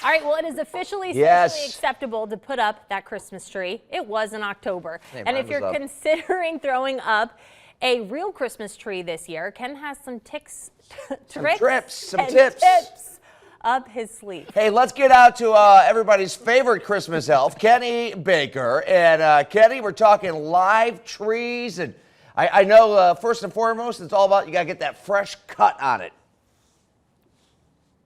All right, well, it is officially Yes. acceptable to put up that Christmas tree. It was in October. Hey, and mine if you're was up. considering throwing up a real Christmas tree this year, Ken has some tips up his sleeve. Hey, let's get out to everybody's favorite Christmas elf, Kenny Baker. And Kenny, we're talking live trees. And I know first and foremost, it's all about you got to get that fresh cut on it.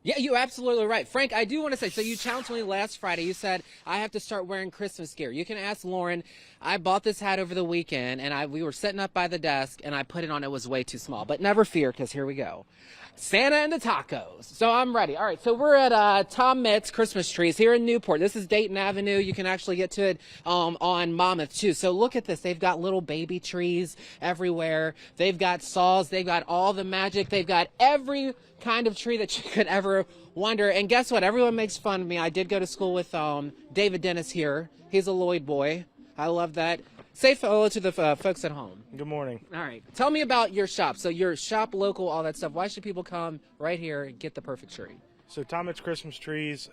Yeah, you're absolutely right. Frank, I do want to say, so you challenged me last Friday. You said I have to start wearing Christmas gear. You can ask Lauren. I bought this hat over the weekend, and we were sitting up by the desk, and I put it on. It was way too small. But never fear, because here we go. Santa and the tacos. So I'm ready. All right, so we're at Tom Mitt's Christmas Trees here in Newport. This is Dayton Avenue. You can actually get to it on Monmouth, too. So look at this. They've got little baby trees everywhere. They've got saws. They've got all the magic. They've got every kind of tree that you could ever wonder. And guess what? Everyone makes fun of me. I did go to school with David Dennis here. He's a Lloyd boy. I love that. Say hello to the folks at home. Good morning. All right. Tell me about your shop. So your shop local, all that stuff. Why should people come right here and get the perfect tree? So Tom Mitt's Christmas Trees,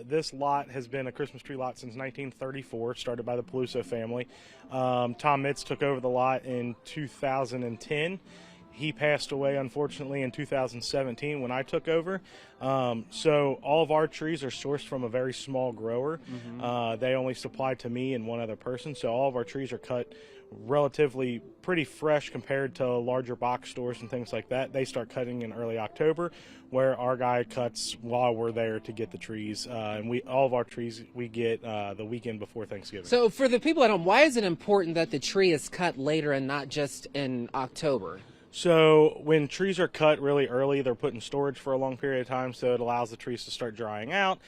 this lot has been a Christmas tree lot since 1934, started by the Peluso family. Tom Mitts took over the lot in 2010. He passed away, unfortunately, in 2017 when I took over. So all of our trees are sourced from a very small grower. They only supply to me and one other person. So all of our trees are cut relatively pretty fresh compared to larger box stores and things like that. They start cutting in early October, where our guy cuts while we're there to get the trees. And all of our trees we get the weekend before Thanksgiving. So for the people at home, why is it important that the tree is cut later and not just in October? So when trees are cut really early, they're put in storage for a long period of time, so it allows the trees to start drying out.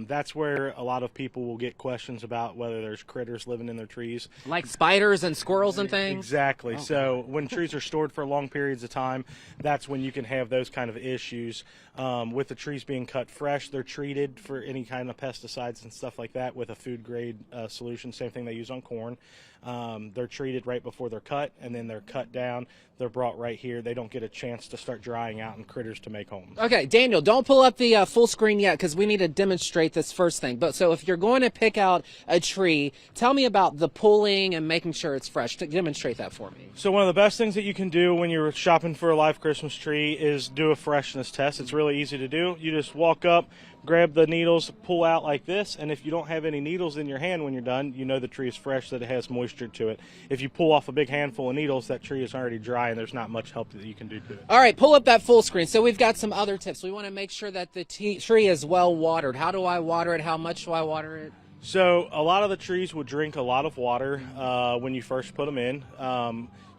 That's where a lot of people will get questions about whether there's critters living in their trees. Like spiders and squirrels and things? Exactly. So when trees are stored for long periods of time, that's when you can have those kind of issues. With the trees being cut fresh, they're treated for any kind of pesticides and stuff like that with a food grade solution, same thing they use on corn. They're treated right before they're cut, and then they're cut down. They're brought right here. They don't get a chance to start drying out and critters to make homes. Okay, Daniel, don't pull up the full screen yet because we need to demonstrate this first thing. But so if you're going to pick out a tree, tell me about the pulling and making sure it's fresh. Demonstrate that for me. So one of the best things that you can do when you're shopping for a live Christmas tree is do a freshness test. It's really easy to do. You just walk up, grab the needles, pull out like this, and if you don't have any needles in your hand when you're done, you know the tree is fresh, that it has moisture to it. If you pull off a big handful of needles, that tree is already dry and there's not much help that you can do to it. All right, pull up that full screen. So we've got some other tips. We want to make sure that the tree is well watered. How do I water it? How much do I water it? So a lot of the trees will drink a lot of water when you first put them in.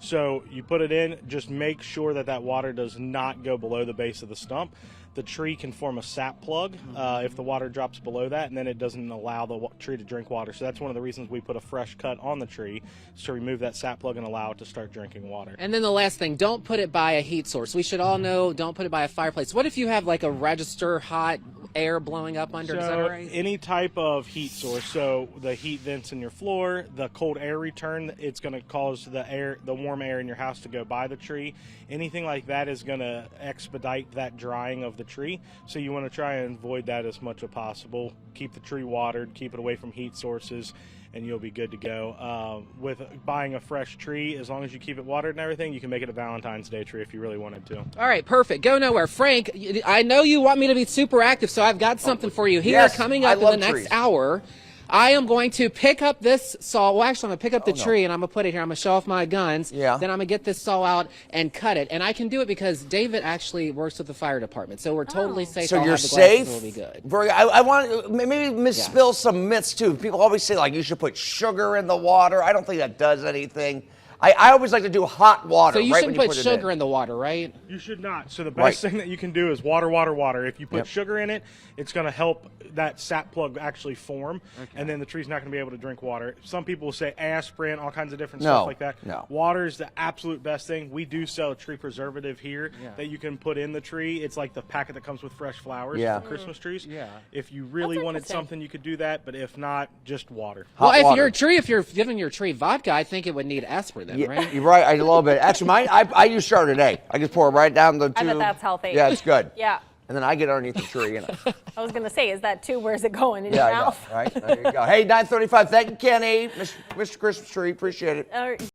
So you put it in, just make sure that that water does not go below the base of the stump. The tree can form a sap plug if the water drops below that, and then it doesn't allow the tree to drink water. So that's one of the reasons we put a fresh cut on the tree, is to remove that sap plug and allow it to start drinking water. And then the last thing, don't put it by a heat source. We should all know, don't put it by a fireplace. What if you have like a register hot air blowing up under? Is that right? Any type of heat source, so the heat vents in your floor, the cold air return, it's going to cause the warm air in your house to go by the tree. Anything like that is going to expedite that drying of the tree. So you want to try and avoid that as much as possible. Keep the tree watered, keep it away from heat sources, and you'll be good to go. With buying a fresh tree, as long as you keep it watered and everything, you can make it a Valentine's Day tree if you really wanted to. All right, perfect. Go nowhere. Frank, I know you want me to be super active, so I've got something for you. Here, yes, coming up in the next hour, I am going to pick up this saw. Well, actually, I'm going to pick up the tree, and I'm going to put it here. I'm going to show off my guns. Yeah. Then I'm going to get this saw out and cut it. And I can do it because David actually works with the fire department, so we're totally safe. So I'll you're have the glasses, safe? We'll be good. Very, I want to maybe spill some myths, too. People always say, like, you should put sugar in the water. I don't think that does anything. I always like to do hot water. So you right shouldn't when you put it sugar in the water, right? You should not. So the best thing that you can do is water, water, water. If you put Yep. sugar in it, it's going to help that sap plug actually form, and then the tree's not going to be able to drink water. Some people will say aspirin, all kinds of different stuff like that. No. Water is the absolute best thing. We do sell a tree preservative here that you can put in the tree. It's like the packet that comes with fresh flowers for Christmas trees. Yeah. If you really That's wanted interesting. something, you could do that, but if not, just water. Hot Well, water. if you're giving your tree vodka, I think it would need aspirin then, right? You're right. I love it. Actually, I use Chardonnay. I just pour it right down the tube. I bet that's healthy. Yeah, it's good. Yeah. and then I get underneath the tree. I was going to say, is that 2? Where's it going in Yeah, your I know, mouth? right? There you go. Hey, 9:35. Thank you, Kenny, Mr. Christmas Tree. Appreciate it.